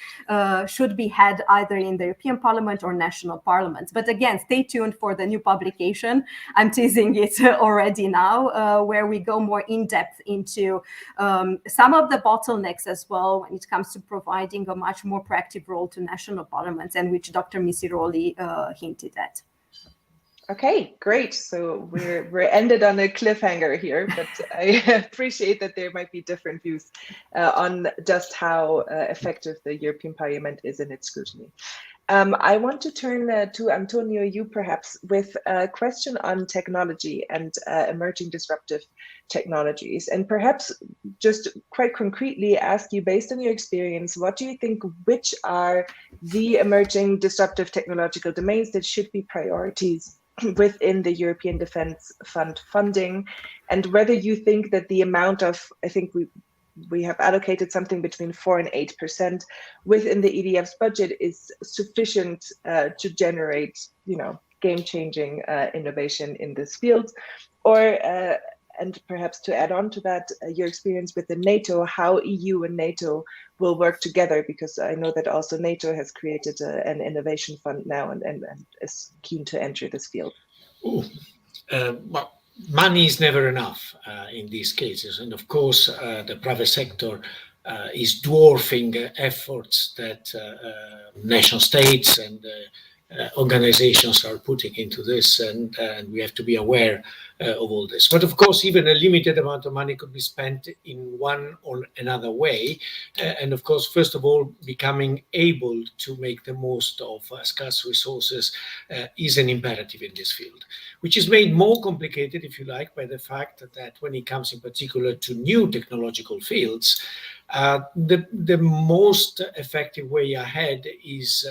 should be had either in the European Parliament or national parliaments. But again, stay tuned for the new publication. I'm teasing it already now, where we go more in depth into some of the bottlenecks as well when it comes to providing a much more proactive role to national parliaments, and which Dr. Missiroli hinted at. Okay, great. So we're ended on a cliffhanger here, but I appreciate that there might be different views on just how effective the European Parliament is in its scrutiny. I want to turn to Antonio, you perhaps, with a question on technology and emerging disruptive technologies, and perhaps just quite concretely ask you, based on your experience, what do you think, which are the emerging disruptive technological domains that should be priorities within the European Defence Fund funding, and whether you think that the amount of, I think we have allocated something between 4% and 8% within the EDF's budget is sufficient to generate, game-changing innovation in this field, or and perhaps to add on to that, your experience with the NATO, how EU and NATO will work together, because I know that also NATO has created an innovation fund now and is keen to enter this field. Well, money is never enough in these cases. And of course, the private sector is dwarfing efforts that nation states and organizations are putting into this, and we have to be aware of all this. But of course, even a limited amount of money could be spent in one or another way. And of course, first of all, becoming able to make the most of scarce resources is an imperative in this field, which is made more complicated, if you like, by the fact that when it comes in particular to new technological fields, the most effective way ahead is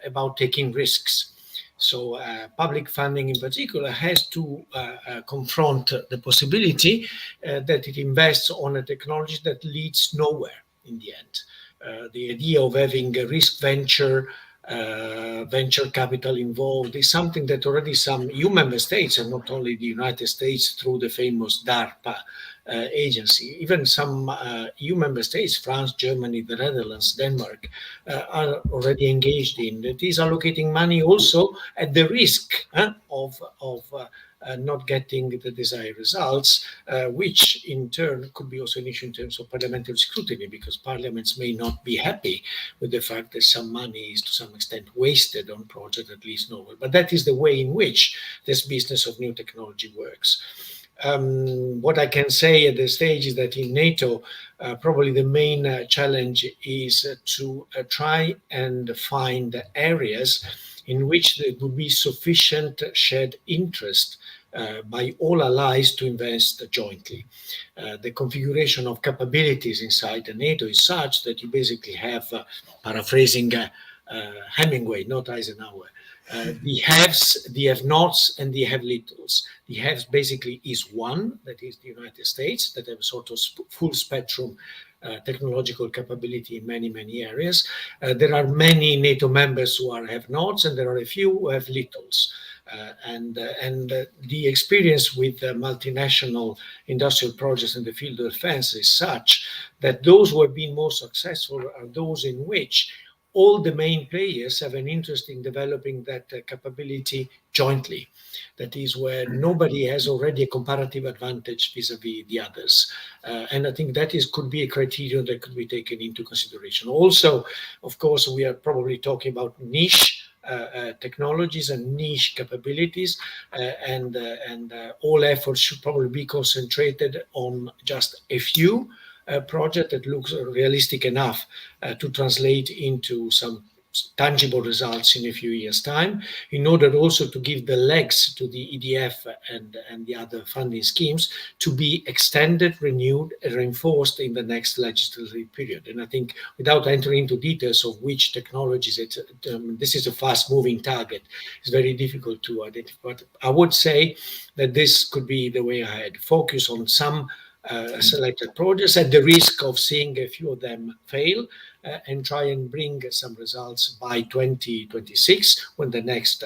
about taking risks. So public funding in particular has to confront the possibility that it invests on a technology that leads nowhere in the end. The idea of having a risk venture venture capital involved, is something that already some EU member states, and not only the United States through the famous DARPA agency, even some EU member states, France, Germany, the Netherlands, Denmark, are already engaged in. That is allocating money also at the risk of not getting the desired results, which in turn could be also an issue in terms of parliamentary scrutiny, because parliaments may not be happy with the fact that some money is to some extent wasted on projects, at least nowhere. But that is the way in which this business of new technology works. What I can say at this stage is that in NATO, probably the main challenge is to try and find areas in which there would be sufficient shared interest by all allies to invest jointly. The configuration of capabilities inside the NATO is such that you basically have, paraphrasing Hemingway, not Eisenhower, the haves, the have-nots, and the have-littles. The haves basically is one, that is the United States, that have a sort of full spectrum technological capability in many, many areas. There are many NATO members who are have-nots, and there are a few who have littles. And the experience with multinational industrial projects in the field of defense is such that those who have been most successful are those in which all the main players have an interest in developing that capability jointly. That is where nobody has already a comparative advantage vis-a-vis the others. And I think that could be a criterion that could be taken into consideration. Also, of course, we are probably talking about niche technologies and niche capabilities, and all efforts should probably be concentrated on just a few project that looks realistic enough to translate into some tangible results in a few years' time, in order also to give the legs to the EDF and the other funding schemes to be extended, renewed, and reinforced in the next legislative period. And I think, without entering into details of which technologies, this is a fast-moving target. It's very difficult to identify. But I would say that this could be the way ahead. Focus on some selected projects at the risk of seeing a few of them fail, and try and bring some results by 2026, when the next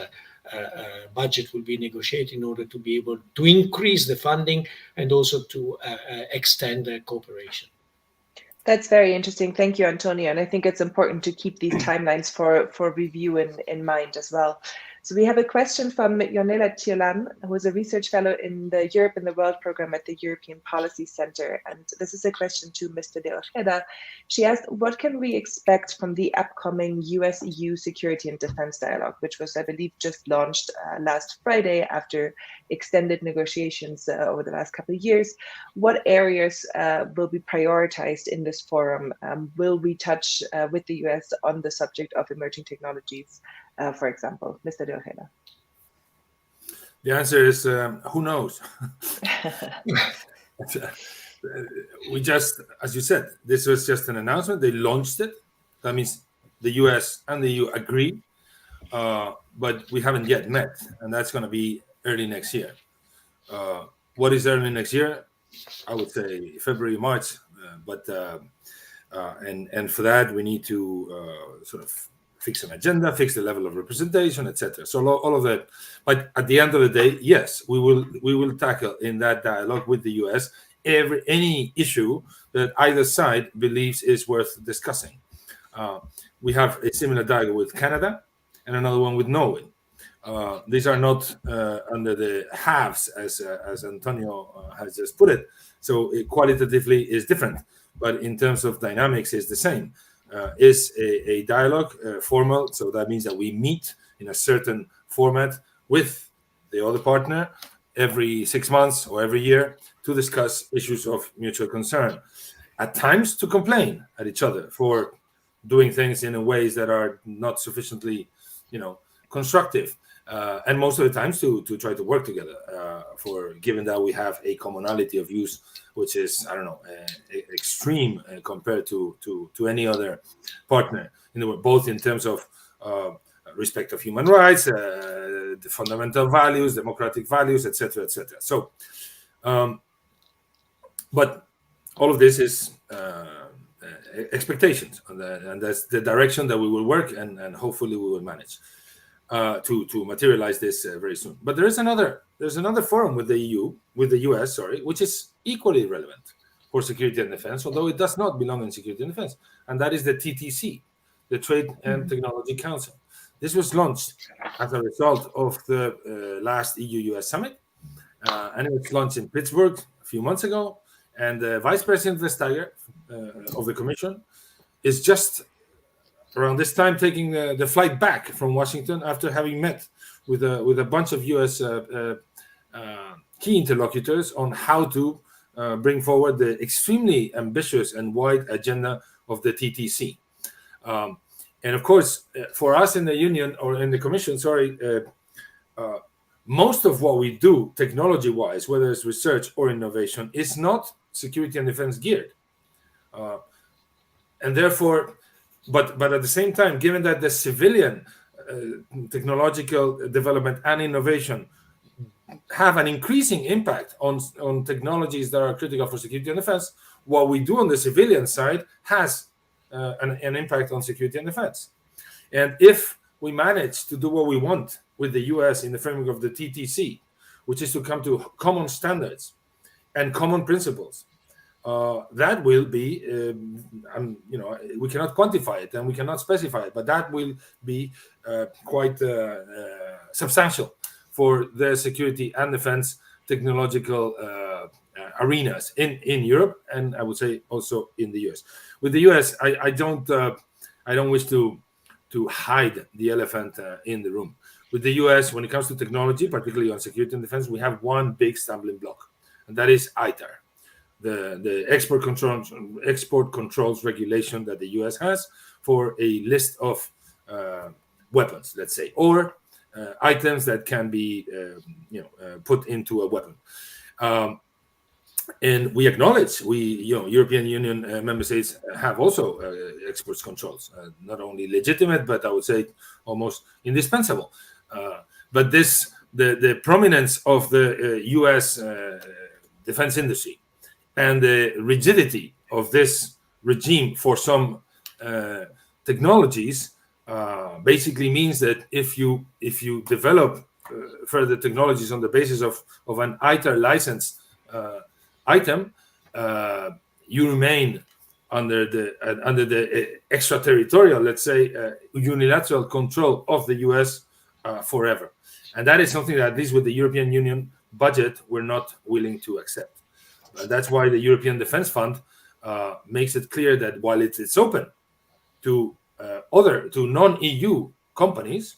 budget will be negotiated, in order to be able to increase the funding and also to extend cooperation. That's very interesting. Thank you, Antonio. And I think it's important to keep these timelines for review in mind as well. So we have a question from Ionela Tiolan, who is a research fellow in the Europe and the World program at the European Policy Center. And this is a question to Mr. de Ojeda. She asked, what can we expect from the upcoming US-EU security and defense dialogue, which was, I believe, just launched last Friday after extended negotiations over the last couple of years? What areas will be prioritized in this forum? Will we touch with the US on the subject of emerging technologies, for example? Mr. de Ojeda. The answer is who knows? We just, as you said, this was just an announcement. They launched it. That means the US and the EU agree, but we haven't yet met, and that's going to be early next year. What is early next year? I would say February, March, and for that we need to sort of fix an agenda, fix the level of representation, etc. So all of that. But at the end of the day, yes, we will tackle in that dialogue with the US any issue that either side believes is worth discussing. We have a similar dialogue with Canada and another one with Norway. These are not under the halves, as Antonio has just put it. So it qualitatively is different, but in terms of dynamics is the same. Is a dialogue formal, so that means that we meet in a certain format with the other partner every 6 months or every year to discuss issues of mutual concern. At times to complain at each other for doing things in ways that are not sufficiently, constructive. And most of the times to try to work together, given that we have a commonality of views, which is, extreme compared to any other partner, both in terms of respect of human rights, the fundamental values, democratic values, etc., etc. So, but all of this is expectations, and that's the direction that we will work, and hopefully we will manage to materialize this very soon. But there's another forum with the EU, with the US, which is equally relevant for security and defense, although it does not belong in security and defense, and that is the TTC, the Trade and Technology Council. This was launched as a result of the last EU-US summit, and it was launched in Pittsburgh a few months ago. And Vice President Vestager of the Commission is just around this time taking the flight back from Washington after having met with a bunch of US key interlocutors on how to bring forward the extremely ambitious and wide agenda of the TTC. And of course, for us in the Union, or in the Commission, most of what we do technology-wise, whether it's research or innovation, is not security and defense geared. And therefore, but at the same time, given that the civilian technological development and innovation have an increasing impact on technologies that are critical for security and defense, what we do on the civilian side has an impact on security and defense. And if we manage to do what we want with the US in the framework of the TTC, which is to come to common standards and common principles, that will be, we cannot quantify it and we cannot specify it, but that will be quite substantial for the security and defense technological arenas in Europe, and I would say also in the US. With the US, I don't wish to hide the elephant in the room. With the US, when it comes to technology, particularly on security and defense, we have one big stumbling block, and that is ITAR, the export controls regulation that the US has for a list of weapons, let's say, or items that can be put into a weapon. And we acknowledge, European Union member states have also exports controls, not only legitimate, but I would say almost indispensable. But the prominence of the US defense industry and the rigidity of this regime for some technologies basically means that if you develop further technologies on the basis of an ITAR licensed item, you remain under the extraterritorial, let's say, unilateral control of the US forever. And that is something that, at least with the European Union budget, we're not willing to accept. That's why the European Defense Fund makes it clear that while it's open to non-EU companies,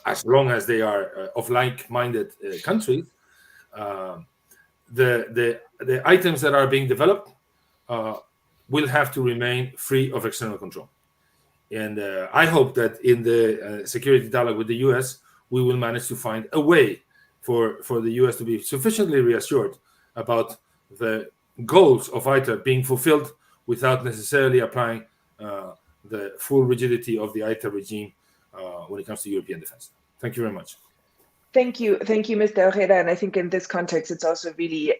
as long as they are of like-minded countries, the items that are being developed will have to remain free of external control. And I hope that in the security dialogue with the US, we will manage to find a way for the US to be sufficiently reassured about the goals of ITAR being fulfilled without necessarily applying the full rigidity of the ITAR regime when it comes to European defense. Thank you very much. Thank you, Mr. Ojeda. And I think in this context, it's also really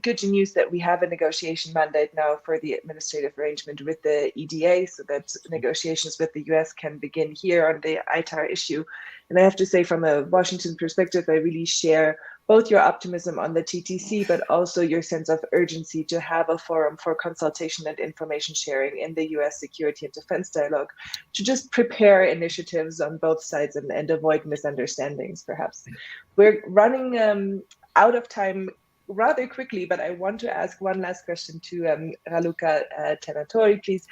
good news that we have a negotiation mandate now for the administrative arrangement with the EDA, so that negotiations with the US can begin here on the ITAR issue. And I have to say, from a Washington perspective, I really share both your optimism on the TTC, but also your sense of urgency to have a forum for consultation and information sharing in the US security and defense dialogue, to just prepare initiatives on both sides and avoid misunderstandings, perhaps. We're running out of time rather quickly, but I want to ask one last question to Raluca Csernatoni, please.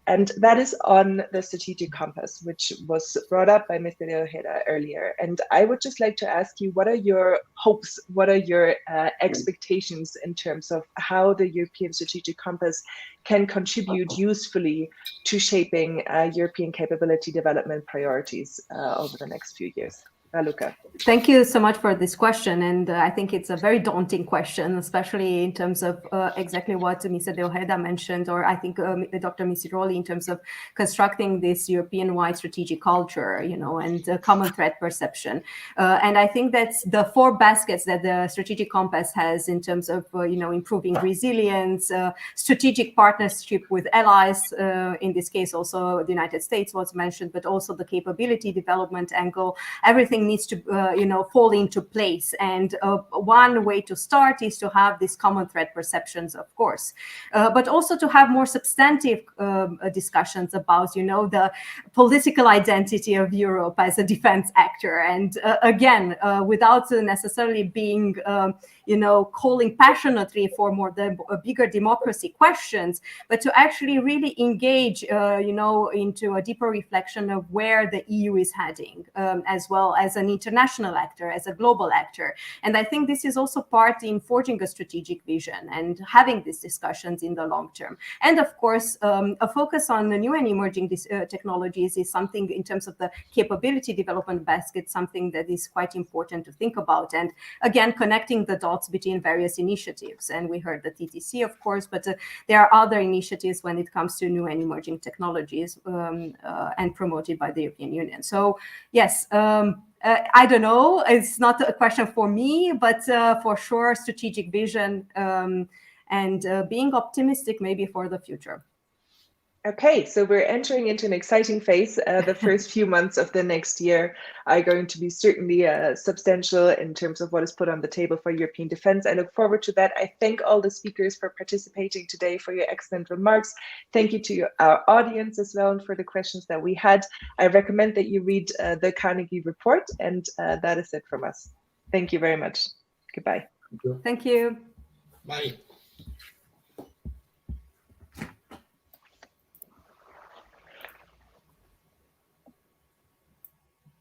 And that is on the strategic compass, which was brought up by Mr. Ojeda earlier. And I would just like to ask you, what are your hopes? What are your expectations in terms of how the European strategic compass can contribute usefully to shaping European capability development priorities over the next few years? Raluca. Thank you so much for this question. And I think it's a very daunting question, especially in terms of exactly what Mr. De Ojeda mentioned, or I think Dr. Missiroli, in terms of constructing this European-wide strategic culture, and common threat perception. And I think that's the 4 baskets that the strategic compass has in terms of, improving resilience, strategic partnership with allies, in this case also the United States was mentioned, but also the capability development angle. Everything needs to fall into place. And one way to start is to have these common threat perceptions, of course, but also to have more substantive discussions about, the political identity of Europe as a defense actor. And again, without necessarily being, calling passionately for bigger democracy questions, but to actually really engage, into a deeper reflection of where the EU is heading, as well as an international actor, as a global actor. And I think this is also part in forging a strategic vision and having these discussions in the long term. And of course, a focus on the new and emerging technologies is something, in terms of the capability development basket, something that is quite important to think about. And again, connecting the dots between various initiatives. And we heard the TTC, of course, but there are other initiatives when it comes to new and emerging technologies, and promoted by the European Union. So yes, I don't know, it's not a question for me, but for sure, strategic vision, and being optimistic maybe for the future. Okay, so we're entering into an exciting phase. The first few months of the next year are going to be certainly substantial in terms of what is put on the table for European defense. I look forward to that. I thank all the speakers for participating today, for your excellent remarks. Thank you to our audience as well, and for the questions that we had. I recommend that you read the Carnegie report, and that is it from us. Thank you very much. Goodbye. Thank you. Thank you. Bye.